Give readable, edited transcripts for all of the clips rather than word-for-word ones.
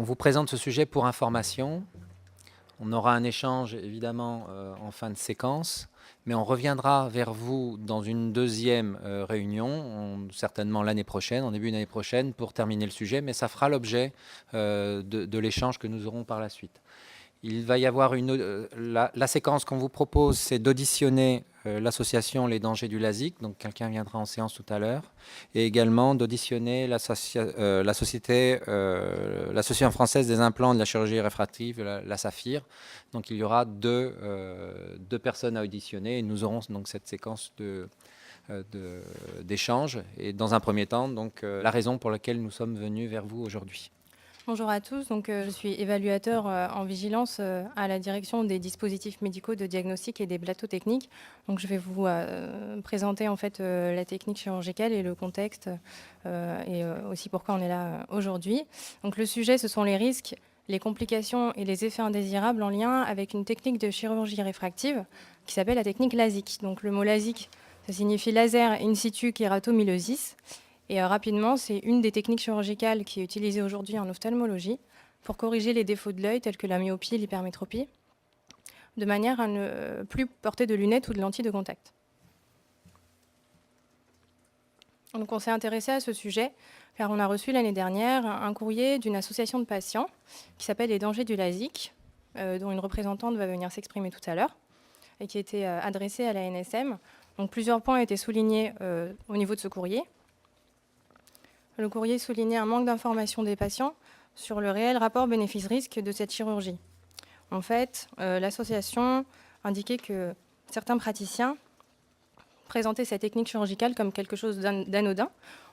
vous présente ce sujet pour information. On aura un échange évidemment en fin de séquence, mais on reviendra vers vous dans une deuxième réunion, certainement l'année prochaine, en début d'année prochaine, pour terminer le sujet, mais ça fera l'objet de l'échange que nous aurons par la suite. Il va y avoir la séquence qu'on vous propose, c'est d'auditionner l'association Les Dangers du LASIK, donc quelqu'un viendra en séance tout à l'heure, et également d'auditionner l'Association française des implants de la chirurgie réfractive, la SAPHIR. Donc il y aura deux personnes à auditionner, et nous aurons donc cette séquence d'échange. Et dans un premier temps, donc, la raison pour laquelle nous sommes venus vers vous aujourd'hui. Bonjour à tous, je suis évaluateur en vigilance à la direction des dispositifs médicaux de diagnostic et des plateaux techniques. Donc je vais vous présenter en fait la technique chirurgicale et le contexte et aussi pourquoi on est là aujourd'hui. Donc le sujet, ce sont les risques, les complications et les effets indésirables en lien avec une technique de chirurgie réfractive qui s'appelle la technique LASIK. Donc le mot LASIK, ça signifie laser in situ kératomylosis. Et rapidement, c'est une des techniques chirurgicales qui est utilisée aujourd'hui en ophtalmologie pour corriger les défauts de l'œil tels que la myopie et l'hypermétropie, de manière à ne plus porter de lunettes ou de lentilles de contact. Donc on s'est intéressé à ce sujet car on a reçu l'année dernière un courrier d'une association de patients qui s'appelle Les Dangers du LASIK, dont une représentante va venir s'exprimer tout à l'heure, et qui était adressée à la NSM. Donc plusieurs points étaient soulignés au niveau de ce courrier. Le courrier soulignait un manque d'information des patients sur le réel rapport bénéfice-risque de cette chirurgie. En fait, l'association indiquait que certains praticiens présentaient cette technique chirurgicale comme quelque chose d'anodin,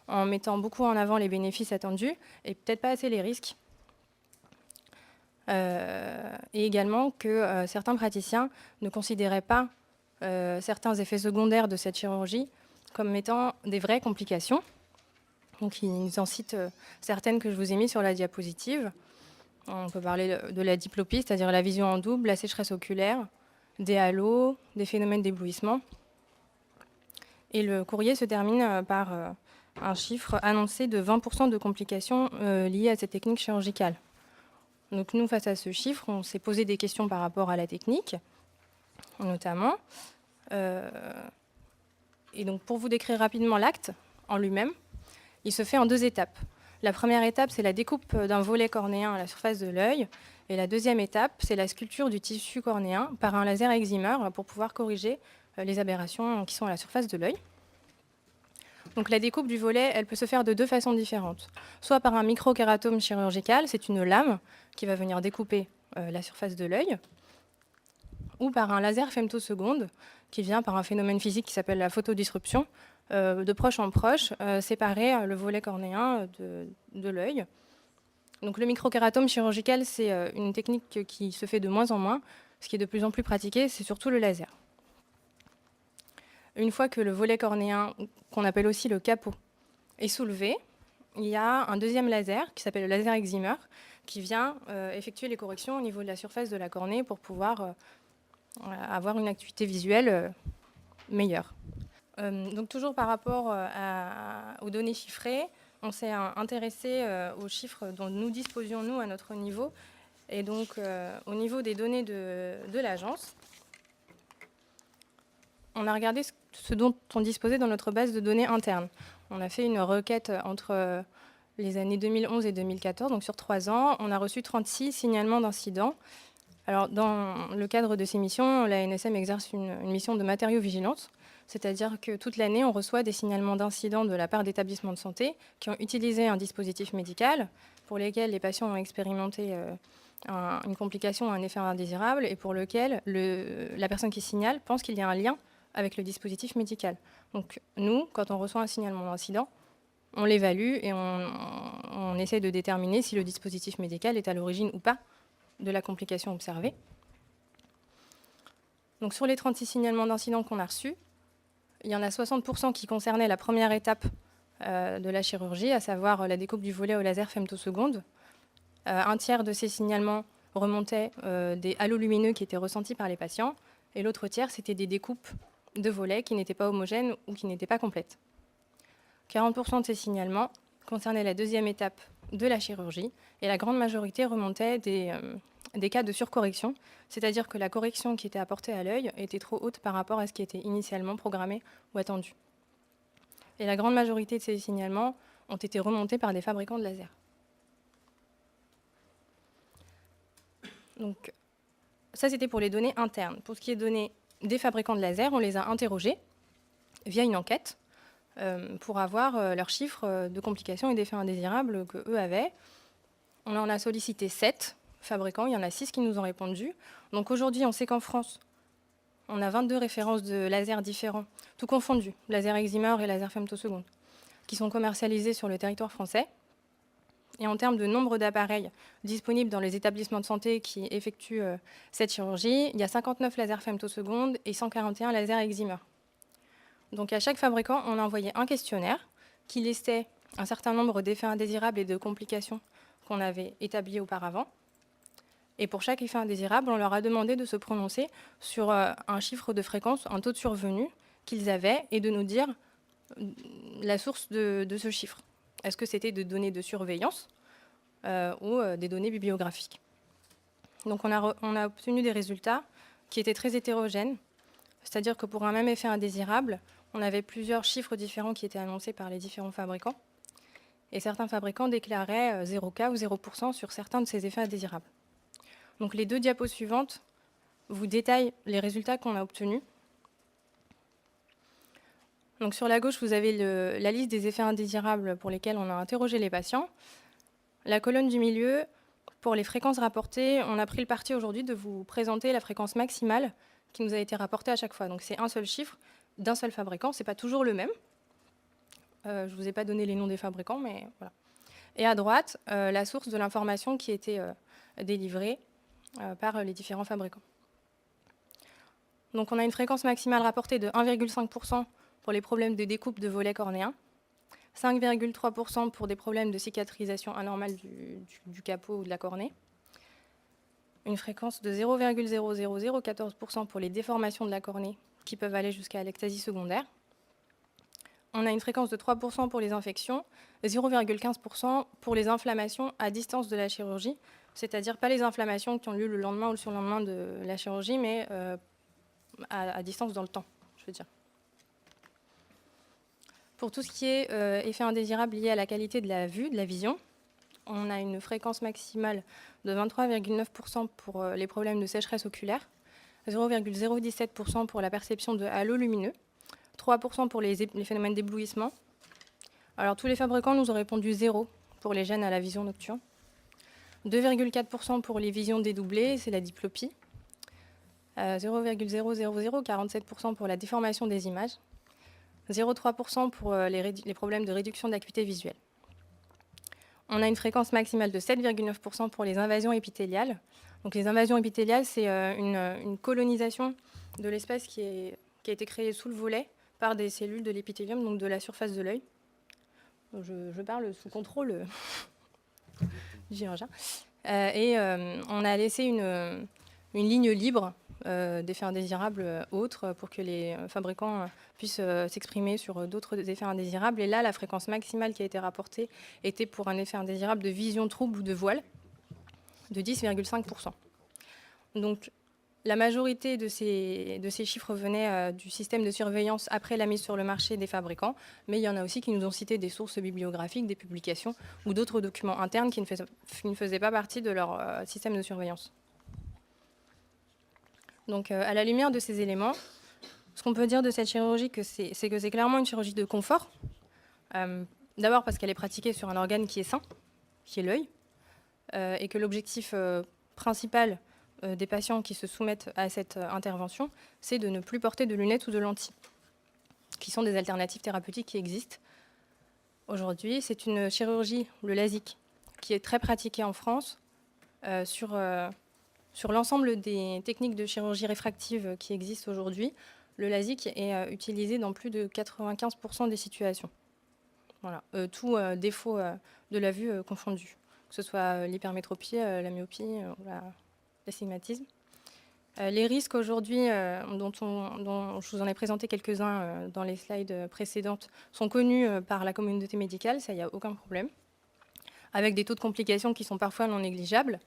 en mettant beaucoup en avant les bénéfices attendus et peut-être pas assez les risques. Et également que certains praticiens ne considéraient pas certains effets secondaires de cette chirurgie comme étant des vraies complications. Donc, ils en citent certaines que je vous ai mises sur la diapositive. On peut parler de la diplopie, c'est-à-dire la vision en double, la sécheresse oculaire, des halos, des phénomènes d'éblouissement. Et le courrier se termine par un chiffre annoncé de 20% de complications liées à cette technique chirurgicale. Donc nous, face à ce chiffre, on s'est posé des questions par rapport à la technique, notamment. Et donc pour vous décrire rapidement l'acte en lui-même, il se fait en deux étapes. La première étape, c'est la découpe d'un volet cornéen à la surface de l'œil. Et la deuxième étape, c'est la sculpture du tissu cornéen par un laser excimer pour pouvoir corriger les aberrations qui sont à la surface de l'œil. Donc la découpe du volet, elle peut se faire de deux façons différentes. Soit par un microkératome chirurgical, c'est une lame qui va venir découper la surface de l'œil, ou par un laser femtoseconde qui vient par un phénomène physique qui s'appelle la photodisruption, de proche en proche, séparer le volet cornéen de l'œil. Donc le microkératome chirurgical, c'est une technique qui se fait de moins en moins. Ce qui est de plus en plus pratiqué, c'est surtout le laser. Une fois que le volet cornéen, qu'on appelle aussi le capot, est soulevé, il y a un deuxième laser qui s'appelle le laser excimer qui vient effectuer les corrections au niveau de la surface de la cornée pour pouvoir avoir une acuité visuelle meilleure. Donc toujours par rapport aux données chiffrées, on s'est intéressé aux chiffres dont nous disposions, nous, à notre niveau. Et donc, au niveau des données de l'agence, on a regardé ce dont on disposait dans notre base de données interne. On a fait une requête entre les années 2011 et 2014, donc sur 3 ans. On a reçu 36 signalements d'incidents. Alors, dans le cadre de ces missions, la NSM exerce une mission de matériaux-vigilance. C'est-à-dire que toute l'année, on reçoit des signalements d'incidents de la part d'établissements de santé qui ont utilisé un dispositif médical pour lesquels les patients ont expérimenté une complication ou un effet indésirable et pour lequel la personne qui signale pense qu'il y a un lien avec le dispositif médical. Donc nous, quand on reçoit un signalement d'incident, on l'évalue et on essaie de déterminer si le dispositif médical est à l'origine ou pas de la complication observée. Donc sur les 36 signalements d'incidents qu'on a reçus, il y en a 60% qui concernaient la première étape de la chirurgie, à savoir la découpe du volet au laser femtoseconde. Un tiers de ces signalements remontaient des halos lumineux qui étaient ressentis par les patients, et l'autre tiers, c'était des découpes de volets qui n'étaient pas homogènes ou qui n'étaient pas complètes. 40% de ces signalements concernaient la deuxième étape de la chirurgie, et la grande majorité remontait des cas de surcorrection, c'est-à-dire que la correction qui était apportée à l'œil était trop haute par rapport à ce qui était initialement programmé ou attendu. Et la grande majorité de ces signalements ont été remontés par des fabricants de lasers. Donc, ça, c'était pour les données internes. Pour ce qui est données des fabricants de lasers, on les a interrogés via une enquête pour avoir leurs chiffres de complications et d'effets indésirables qu'eux avaient. On en a sollicité 7 fabricants, il y en a 6 qui nous ont répondu. Donc aujourd'hui, on sait qu'en France, on a 22 références de lasers différents, tout confondu, laser excimer et laser femtoseconde, qui sont commercialisés sur le territoire français. Et en termes de nombre d'appareils disponibles dans les établissements de santé qui effectuent cette chirurgie, il y a 59 lasers femtosecondes et 141 lasers excimer. Donc à chaque fabricant, on a envoyé un questionnaire qui listait un certain nombre d'effets indésirables et de complications qu'on avait établis auparavant. Et pour chaque effet indésirable, on leur a demandé de se prononcer sur un chiffre de fréquence, un taux de survenue qu'ils avaient et de nous dire la source de ce chiffre. Est-ce que c'était des données de surveillance ou des données bibliographiques? Donc on a obtenu des résultats qui étaient très hétérogènes, c'est-à-dire que pour un même effet indésirable, on avait plusieurs chiffres différents qui étaient annoncés par les différents fabricants. Et certains fabricants déclaraient 0 cas ou 0% sur certains de ces effets indésirables. Donc les 2 diapos suivantes vous détaillent les résultats qu'on a obtenus. Donc sur la gauche, vous avez la liste des effets indésirables pour lesquels on a interrogé les patients. La colonne du milieu, pour les fréquences rapportées, on a pris le parti aujourd'hui de vous présenter la fréquence maximale qui nous a été rapportée à chaque fois. Donc c'est un seul chiffre d'un seul fabricant, ce n'est pas toujours le même. Je ne vous ai pas donné les noms des fabricants, mais voilà. Et à droite, la source de l'information qui était délivrée par les différents fabricants. Donc on a une fréquence maximale rapportée de 1,5% pour les problèmes de découpe de volets cornéens, 5,3% pour des problèmes de cicatrisation anormale du capot ou de la cornée, une fréquence de 0,0014% pour les déformations de la cornée qui peuvent aller jusqu'à l'ectasie secondaire. On a une fréquence de 3% pour les infections, 0,15% pour les inflammations à distance de la chirurgie, c'est-à-dire pas les inflammations qui ont lieu le lendemain ou le surlendemain de la chirurgie, mais à distance dans le temps, je veux dire. Pour tout ce qui est effet indésirable lié à la qualité de la vue, de la vision, on a une fréquence maximale de 23,9% pour les problèmes de sécheresse oculaire, 0,017% pour la perception de halos lumineux, 3% pour les phénomènes d'éblouissement. Alors tous les fabricants nous ont répondu 0 pour les gènes à la vision nocturne, 2,4% pour les visions dédoublées, c'est la diplopie, 0,0047% pour la déformation des images, 0,3% pour les problèmes de réduction d'acuité visuelle. On a une fréquence maximale de 7,9% pour les invasions épithéliales. Donc les invasions épithéliales, c'est une colonisation de l'espace qui a été créée sous le volet par des cellules de l'épithélium, donc de la surface de l'œil. Je parle sous contrôle du chirurgien. On a laissé une ligne libre d'effets indésirables autres pour que les fabricants puissent s'exprimer sur d'autres effets indésirables. Et là, la fréquence maximale qui a été rapportée était pour un effet indésirable de vision trouble ou de voile de 10,5%. Donc, la majorité de ces chiffres venaient du système de surveillance après la mise sur le marché des fabricants, mais il y en a aussi qui nous ont cité des sources bibliographiques, des publications ou d'autres documents internes qui ne faisaient pas partie de leur système de surveillance. Donc, à la lumière de ces éléments, ce qu'on peut dire de cette chirurgie, c'est que c'est clairement une chirurgie de confort. D'abord parce qu'elle est pratiquée sur un organe qui est sain, qui est l'œil, et que l'objectif principal des patients qui se soumettent à cette intervention, c'est de ne plus porter de lunettes ou de lentilles, qui sont des alternatives thérapeutiques qui existent. Aujourd'hui, c'est une chirurgie, le LASIK, qui est très pratiquée en France sur l'ensemble des techniques de chirurgie réfractive qui existent aujourd'hui. Le LASIK est utilisé dans plus de 95% des situations. Voilà. Tout défaut de la vue confondu, que ce soit l'hypermétropie, la myopie ou l'astigmatisme. Les risques aujourd'hui, dont je vous en ai présenté quelques-uns dans les slides précédentes, sont connus par la communauté médicale, ça, il n'y a aucun problème. avec des taux de complications qui sont parfois non négligeables.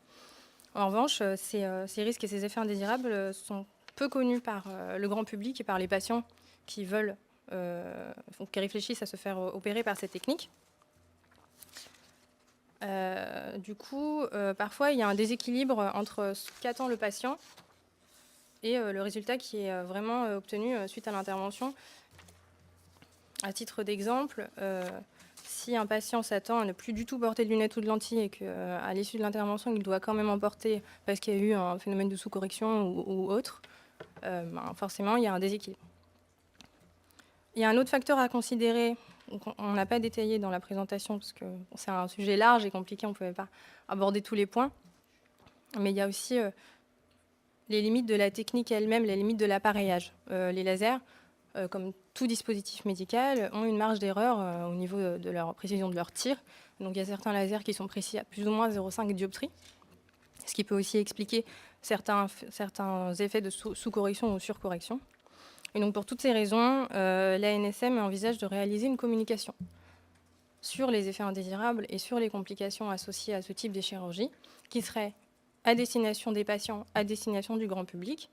En revanche, ces risques et ces effets indésirables sont peu connus par le grand public et par les patients qui veulent, qui réfléchissent à se faire opérer par cette technique. Du coup, parfois, il y a un déséquilibre entre ce qu'attend le patient et le résultat qui est vraiment obtenu suite à l'intervention. À titre d'exemple, si un patient s'attend à ne plus du tout porter de lunettes ou de lentilles et qu'à l'issue de l'intervention, il doit quand même en porter parce qu'il y a eu un phénomène de sous-correction ou autre, forcément, il y a un déséquilibre. Il y a un autre facteur à considérer, on n'a pas détaillé dans la présentation parce que c'est un sujet large et compliqué, on ne pouvait pas aborder tous les points, mais il y a aussi les limites de la technique elle-même, les limites de l'appareillage. Les lasers, comme tout dispositif médical, ont une marge d'erreur au niveau de leur précision de leur tir. Donc il y a certains lasers qui sont précis à plus ou moins 0,5 dioptrie, ce qui peut aussi expliquer certains effets de sous-correction ou surcorrection. Et donc pour toutes ces raisons, l'ANSM envisage de réaliser une communication sur les effets indésirables et sur les complications associées à ce type de chirurgie, qui serait à destination des patients, à destination du grand public.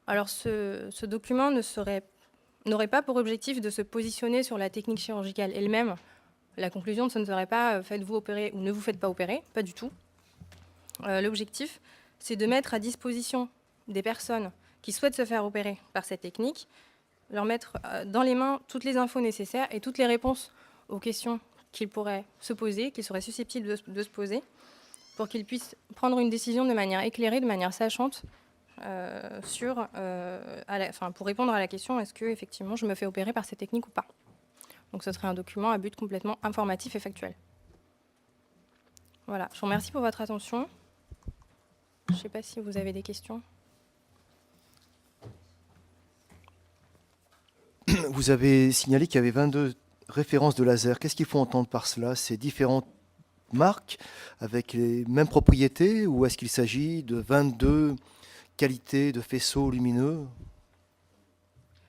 Alors ce document n'aurait pas pour objectif de se positionner sur la technique chirurgicale elle-même. La conclusion, ce ne serait pas faites-vous opérer ou ne vous faites pas opérer, pas du tout. L'objectif, c'est de mettre à disposition des personnes qui souhaitent se faire opérer par cette technique, leur mettre dans les mains toutes les infos nécessaires et toutes les réponses aux questions qu'ils pourraient se poser, qu'ils seraient susceptibles de se poser, pour qu'ils puissent prendre une décision de manière éclairée, de manière sachante, pour répondre à la question est-ce que effectivement je me fais opérer par cette technique ou pas. Donc ce serait un document à but complètement informatif et factuel. Voilà, je vous remercie pour votre attention. Je ne sais pas si vous avez des questions. Vous avez signalé qu'il y avait 22 références de laser. Qu'est-ce qu'il faut entendre par cela? C'est différentes marques avec les mêmes propriétés ou est-ce qu'il s'agit de 22 qualités de faisceaux lumineux?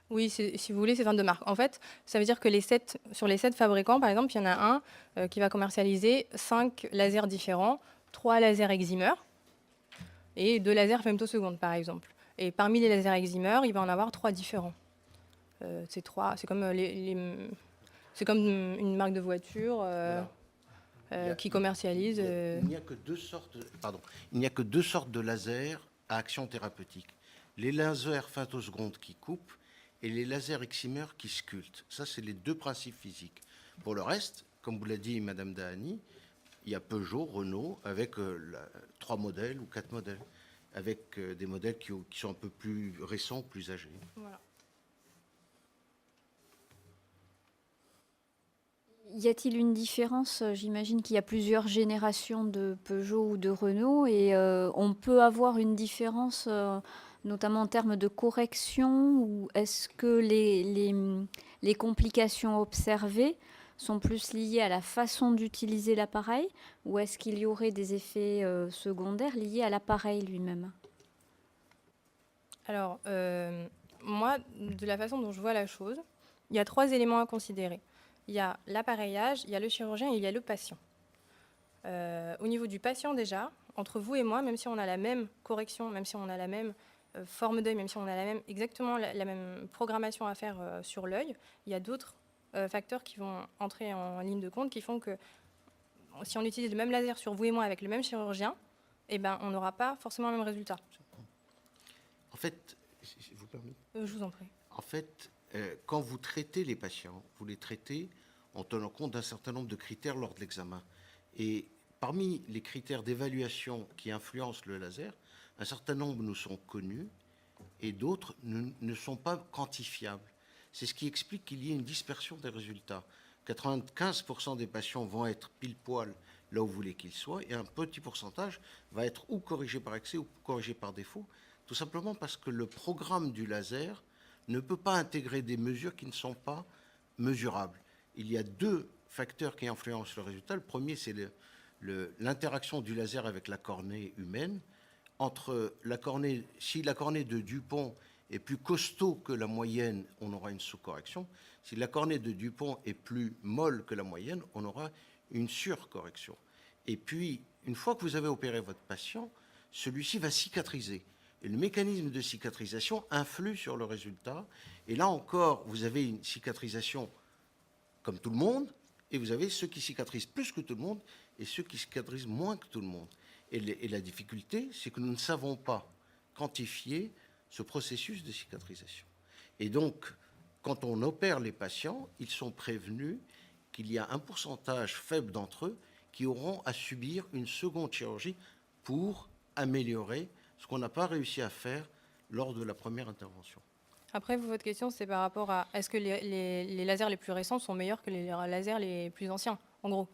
Oui, si vous voulez, c'est 22 marques. En fait, ça veut dire que sur les 7 fabricants, par exemple, il y en a un qui va commercialiser 5 lasers différents, 3 lasers eximeurs et 2 lasers femtosecondes, par exemple. Et parmi les lasers eximeurs, il va en avoir 3 différents. C'est comme, c'est comme une marque de voiture qui commercialise. Il n'y a que deux sortes, il n'y a que deux sortes de lasers à action thérapeutique. Les lasers femtosecondes qui coupent et les lasers eximeurs qui sculptent. Ça, c'est les deux principes physiques. Pour le reste, comme vous l'a dit Madame Dahani, il y a Peugeot, Renault, avec 3 modèles ou 4 modèles, avec des modèles qui sont un peu plus récents, plus âgés. Voilà. Y a-t-il une différence? J'imagine qu'il y a plusieurs générations de Peugeot ou de Renault et on peut avoir une différence, notamment en termes de correction, ou est-ce que les complications observées sont plus liées à la façon d'utiliser l'appareil, ou est-ce qu'il y aurait des effets secondaires liés à l'appareil lui-même? Alors, moi, de la façon dont je vois la chose, il y a 3 éléments à considérer. Il y a l'appareillage, il y a le chirurgien et il y a le patient. Au niveau du patient déjà, entre vous et moi, même si on a la même correction, même si on a la même forme d'œil, même si on a exactement la même programmation à faire sur l'œil, il y a d'autres facteurs qui vont entrer en ligne de compte qui font que si on utilise le même laser sur vous et moi avec le même chirurgien, eh ben, on n'aura pas forcément le même résultat. En fait, si vous permettez. Je vous en prie. En fait, quand vous traitez les patients, vous les traitez en tenant compte d'un certain nombre de critères lors de l'examen. Et parmi les critères d'évaluation qui influencent le laser, un certain nombre nous sont connus et d'autres ne sont pas quantifiables. C'est ce qui explique qu'il y ait une dispersion des résultats. 95% des patients vont être pile poil là où vous voulez qu'ils soient et un petit pourcentage va être ou corrigé par excès ou corrigé par défaut, tout simplement parce que le programme du laser ne peut pas intégrer des mesures qui ne sont pas mesurables. Il y a 2 facteurs qui influencent le résultat. Le premier, c'est l'interaction du laser avec la cornée humaine. Si la cornée de Dupont est plus costaud que la moyenne, on aura une sous-correction. Si la cornée de Dupont est plus molle que la moyenne, on aura une surcorrection. Et puis, une fois que vous avez opéré votre patient, celui-ci va cicatriser. Et le mécanisme de cicatrisation influe sur le résultat. Et là encore, vous avez une cicatrisation comme tout le monde, et vous avez ceux qui cicatrisent plus que tout le monde et ceux qui cicatrisent moins que tout le monde. Et la difficulté, c'est que nous ne savons pas quantifier ce processus de cicatrisation. Et donc, quand on opère les patients, ils sont prévenus qu'il y a un pourcentage faible d'entre eux qui auront à subir une seconde chirurgie pour améliorer ce qu'on n'a pas réussi à faire lors de la première intervention. Après, votre question, c'est par rapport à est-ce que les lasers les plus récents sont meilleurs que les lasers les plus anciens, en gros?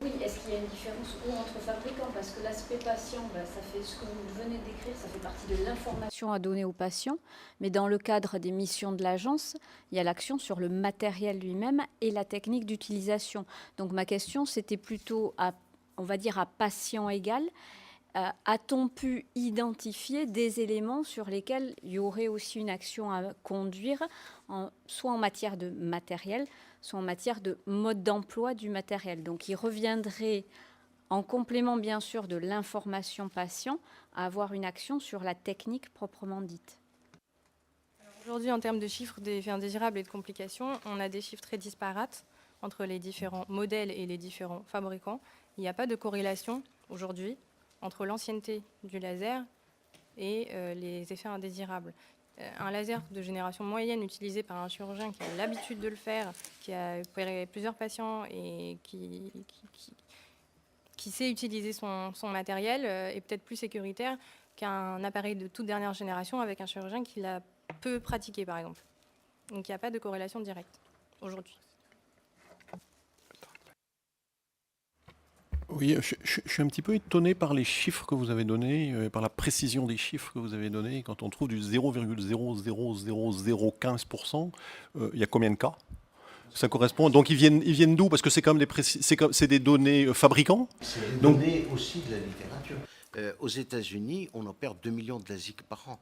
Oui, est-ce qu'il y a une différence entre fabricants? Parce que l'aspect patient, ça fait ce que vous venez d'écrire, ça fait partie de l'information à donner aux patients. Mais dans le cadre des missions de l'agence, il y a l'action sur le matériel lui-même et la technique d'utilisation. Donc ma question, c'était plutôt, on va dire, à patient égal. A-t-on pu identifier des éléments sur lesquels il y aurait aussi une action à conduire, soit en matière de matériel, soit en matière de mode d'emploi du matériel? Donc il reviendrait, en complément bien sûr de l'information patient, à avoir une action sur la technique proprement dite. Aujourd'hui, en termes de chiffres d'effets indésirables et de complications, on a des chiffres très disparates entre les différents modèles et les différents fabricants. Il n'y a pas de corrélation aujourd'hui entre l'ancienneté du laser et les effets indésirables. Un laser de génération moyenne utilisé par un chirurgien qui a l'habitude de le faire, qui a opéré plusieurs patients et qui sait utiliser son matériel est peut-être plus sécuritaire qu'un appareil de toute dernière génération avec un chirurgien qui l'a peu pratiqué, par exemple. Donc il n'y a pas de corrélation directe aujourd'hui. Oui, je suis un petit peu étonné par les chiffres que vous avez donnés, par la précision des chiffres que vous avez donnés. Quand on trouve du 0,00015%, il y a combien de cas? Ça correspond. Donc ils viennent d'où? Parce que c'est quand même c'est des données fabricants. C'est des données aussi de la littérature. Aux États-Unis, on opère 2 millions de LASIK par an.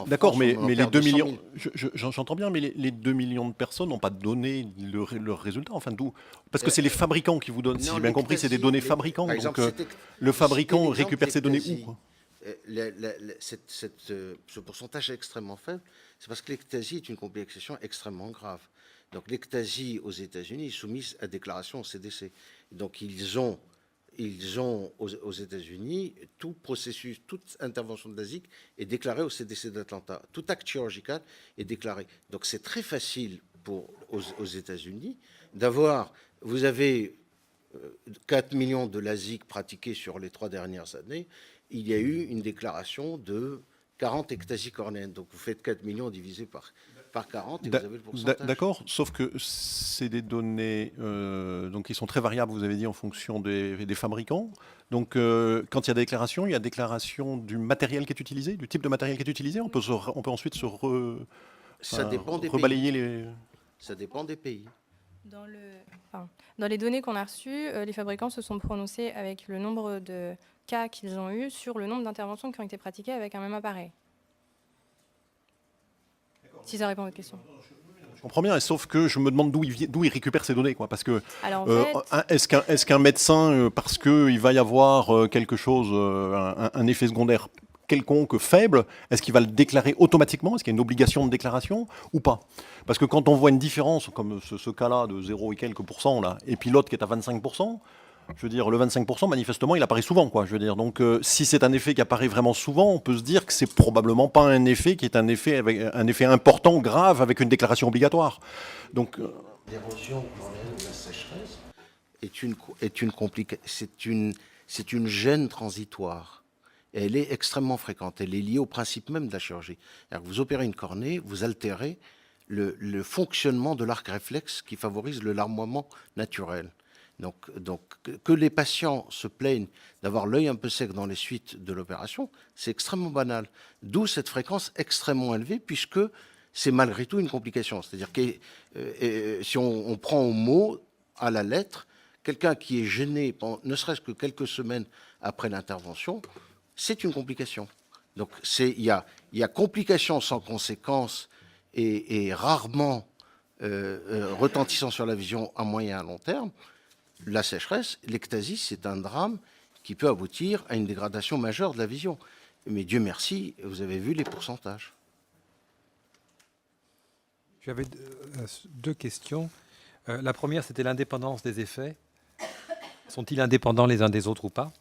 D'accord, mais les 2 millions, millions, j'entends bien, mais les 2 millions de personnes n'ont pas donné leur résultat. Enfin, d'où? Parce que c'est les fabricants qui vous donnent. Si j'ai bien compris, c'est des données fabricants. Par exemple, donc le fabricant récupère ces données où, quoi? Ce pourcentage est extrêmement faible. C'est parce que l'ectasie est une complication extrêmement grave. Donc l'ectasie aux États-Unis est soumise à déclaration au CDC. Donc ils ont aux États-Unis, tout processus, toute intervention de LASIK est déclarée au CDC d'Atlanta. Tout acte chirurgical est déclaré. Donc c'est très facile aux États-Unis d'avoir, vous avez 4 millions de LASIK pratiqués sur les 3 dernières années, il y a eu une déclaration de 40 ectasies cornéennes. Donc vous faites 4 millions divisé par 40 et vous avez le pourcentage. D'accord, sauf que c'est des données donc qui sont très variables, vous avez dit, en fonction des fabricants. Donc quand il y a déclaration, il y a déclaration du matériel qui est utilisé, du type de matériel qui est utilisé. On peut ensuite rebalayer les... Ça dépend des pays. Dans les données qu'on a reçues, les fabricants se sont prononcés avec le nombre de cas qu'ils ont eu sur le nombre d'interventions qui ont été pratiquées avec un même appareil. Si ça répond à votre question. Je comprends bien, sauf que je me demande d'où il récupère ces données, quoi. Parce que alors, en fait, est-ce qu'un médecin, parce qu'il va y avoir quelque chose, un effet secondaire quelconque faible, est-ce qu'il va le déclarer automatiquement? Est-ce qu'il y a une obligation de déclaration ou pas? Parce que quand on voit une différence, comme ce cas-là de 0 et quelques pourcents, là, et puis l'autre qui est à 25%, je veux dire, le 25%, manifestement, il apparaît souvent, quoi. Je veux dire, donc, si c'est un effet qui apparaît vraiment souvent, on peut se dire que c'est probablement pas un effet qui est un effet important, grave, avec une déclaration obligatoire. Donc, l'érosion cornéenne de la sécheresse c'est une gêne transitoire. Et elle est extrêmement fréquente. Elle est liée au principe même de la chirurgie. Alors, vous opérez une cornée, vous altérez le fonctionnement de l'arc réflexe qui favorise le larmoiement naturel. Donc, que les patients se plaignent d'avoir l'œil un peu sec dans les suites de l'opération, c'est extrêmement banal. D'où cette fréquence extrêmement élevée, puisque c'est malgré tout une complication. C'est-à-dire que si on prend au mot, à la lettre, quelqu'un qui est gêné, ne serait-ce que quelques semaines après l'intervention, c'est une complication. Donc il y a complication sans conséquence et rarement retentissant sur la vision à moyen et à long terme. la sécheresse, l'ectasie, c'est un drame qui peut aboutir à une dégradation majeure de la vision. Mais Dieu merci, vous avez vu les pourcentages. J'avais deux questions. La première, c'était l'indépendance des effets. Sont-ils indépendants les uns des autres ou pas?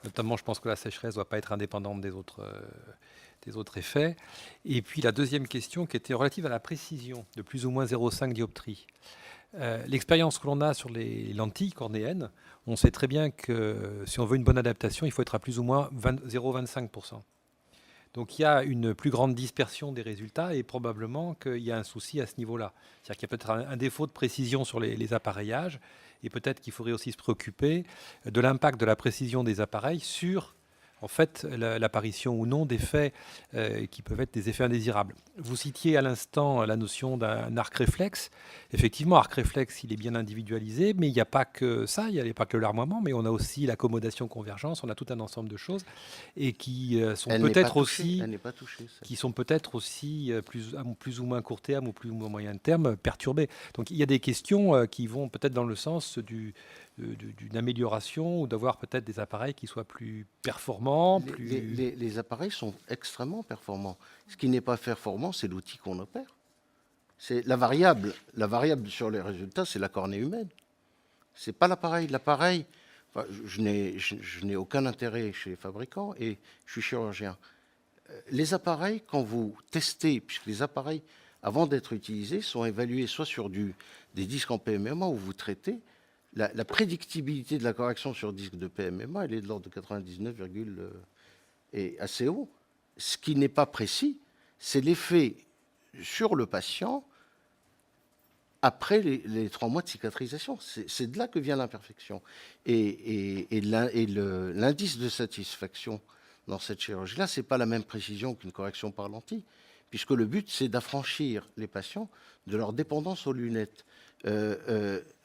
Notamment, je pense que la sécheresse ne doit pas être indépendante des autres effets. Et puis la deuxième question qui était relative à la précision de plus ou moins 0,5 dioptrie. L'expérience que l'on a sur les lentilles cornéennes, on sait très bien que si on veut une bonne adaptation, il faut être à plus ou moins 0,25%. Donc il y a une plus grande dispersion des résultats et probablement qu'il y a un souci à ce niveau-là. C'est-à-dire qu'il y a peut-être un défaut de précision sur les appareillages et peut-être qu'il faudrait aussi se préoccuper de l'impact de la précision des appareils sur en fait l'apparition ou non d'effets qui peuvent être des effets indésirables. Vous citiez à l'instant la notion d'un arc réflexe. Effectivement, arc réflexe, il est bien individualisé, mais il n'y a pas que ça, il n'y a pas que le larmoiement, mais on a aussi l'accommodation convergence, on a tout un ensemble de choses et qui sont peut-être aussi, qui sont peut-être aussi plus ou moins court terme ou plus ou moins moyen terme perturbées. Donc il y a des questions qui vont peut-être dans le sens d'une amélioration ou d'avoir peut-être des appareils qui soient plus performants. Les appareils sont extrêmement performants. Ce qui n'est pas performant, c'est l'outil qu'on opère. C'est la variable sur les résultats, c'est la cornée humaine. C'est pas l'appareil. L'appareil, enfin, je n'ai aucun intérêt chez les fabricants et je suis chirurgien. Les appareils, quand vous testez, puisque les appareils, avant d'être utilisés, sont évalués soit sur des disques en PMMA où vous traitez, la prédictibilité de la correction sur disque de PMMA, elle est de l'ordre de 99, et assez haut. Ce qui n'est pas précis, c'est l'effet sur le patient après les 3 mois de cicatrisation. C'est de là que vient l'imperfection. Et l'indice de satisfaction dans cette chirurgie-là, ce n'est pas la même précision qu'une correction par lentille, puisque le but, c'est d'affranchir les patients de leur dépendance aux lunettes.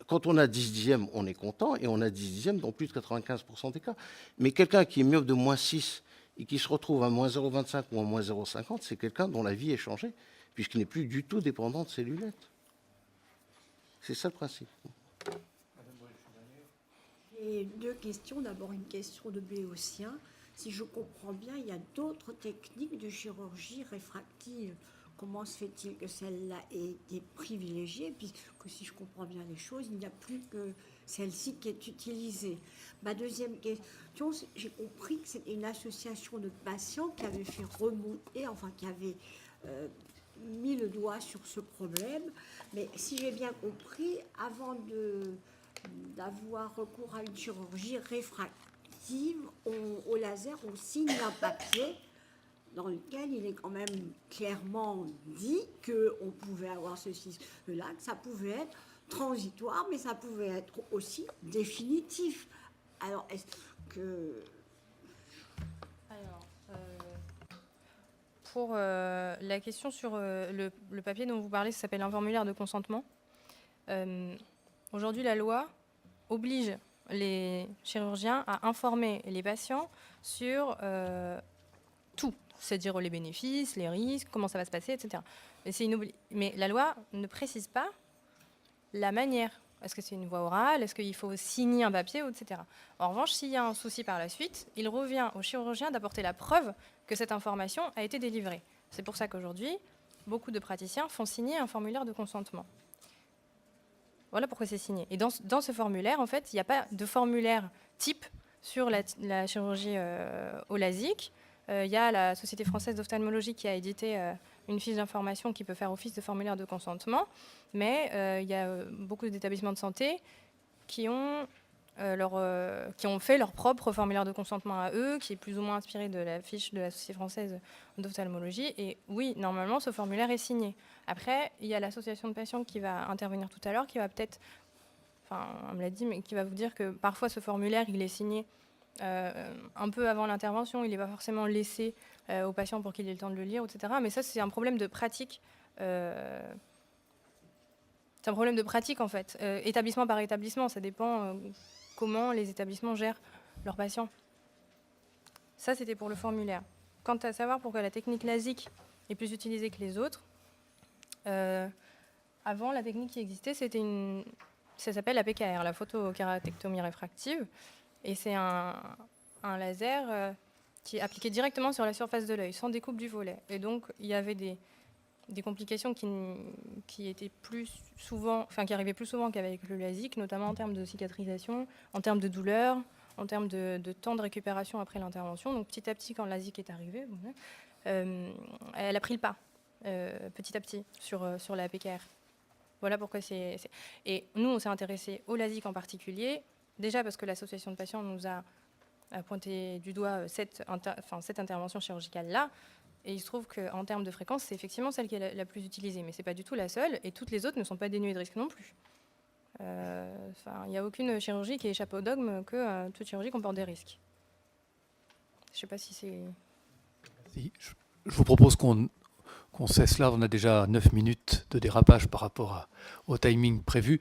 Quand on a 10 dixièmes, on est content, et on a 10 dixièmes dans plus de 95% des cas. Mais quelqu'un qui est myope de moins 6 et qui se retrouve à moins 0,25 ou à moins 0,50, c'est quelqu'un dont la vie est changée, puisqu'il n'est plus du tout dépendant de ses lunettes. C'est ça le principe. Et 2 questions. D'abord, une question de béotien. Si je comprends bien, il y a d'autres techniques de chirurgie réfractive. Comment se fait-il que celle-là ait été privilégiée, puisque si je comprends bien les choses, il n'y a plus que celle-ci qui est utilisée. Ma deuxième question, j'ai compris que c'était une association de patients qui avait fait remonter, enfin qui avait mis le doigt sur ce problème. Mais si j'ai bien compris, avant d'avoir recours à une chirurgie réfractive, au laser, on signe un papier dans lequel il est quand même clairement dit qu'on pouvait avoir ceci, cela, que ça pouvait être transitoire, mais ça pouvait être aussi définitif. Alors, est-ce que... Pour la question sur le papier dont vous parlez, ça s'appelle un formulaire de consentement. Aujourd'hui, la loi oblige les chirurgiens à informer les patients sur tout, c'est-à-dire les bénéfices, les risques, comment ça va se passer, etc. Mais la loi ne précise pas la manière. Est-ce que c'est une voie orale? Est-ce qu'il faut signer un papier, etc. En revanche, s'il y a un souci par la suite, il revient au chirurgien d'apporter la preuve que cette information a été délivrée. C'est pour ça qu'aujourd'hui, beaucoup de praticiens font signer un formulaire de consentement. Voilà pourquoi c'est signé. Et dans ce formulaire, en fait, il n'y a pas de formulaire type sur la chirurgie au LASIK. Il y a la Société française d'ophtalmologie qui a édité une fiche d'information qui peut faire office de formulaire de consentement, mais il y a beaucoup d'établissements de santé qui ont fait leur propre formulaire de consentement à eux, qui est plus ou moins inspiré de la fiche de la Société française d'ophtalmologie. Et oui, normalement, ce formulaire est signé. Après, il y a l'association de patients qui va intervenir tout à l'heure, qui va peut-être, enfin, on me l'a dit, mais qui va vous dire que parfois ce formulaire, il est signé un peu avant l'intervention, il n'est pas forcément laissé au patient pour qu'il ait le temps de le lire, etc. Mais ça, c'est un problème de pratique. C'est un problème de pratique, en fait. Établissement par établissement, ça dépend comment les établissements gèrent leurs patients. Ça, c'était pour le formulaire. Quant à savoir pourquoi la technique LASIK est plus utilisée que les autres, avant, la technique qui existait, c'était Ça s'appelle la PKR, la photokératectomie réfractive. Et c'est un laser qui est appliqué directement sur la surface de l'œil, sans découpe du volet. Et donc, il y avait des complications qui étaient qui arrivaient plus souvent qu'avec le LASIK, notamment en termes de cicatrisation, en termes de douleur, en termes de temps de récupération après l'intervention. Donc petit à petit, quand le LASIK est arrivé, elle a pris le pas, petit à petit, sur la PKR. Voilà pourquoi Et nous, on s'est intéressé au LASIK en particulier, déjà parce que l'association de patients nous a pointé du doigt cette intervention chirurgicale-là. Et il se trouve qu'en termes de fréquence, c'est effectivement celle qui est la plus utilisée. Mais ce n'est pas du tout la seule, et toutes les autres ne sont pas dénuées de risque non plus. Il n'y a aucune chirurgie qui échappe au dogme que toute chirurgie comporte des risques. Je ne sais pas si c'est... Si, je vous propose qu'on cesse là. On a déjà 9 minutes de dérapage par rapport au timing prévu.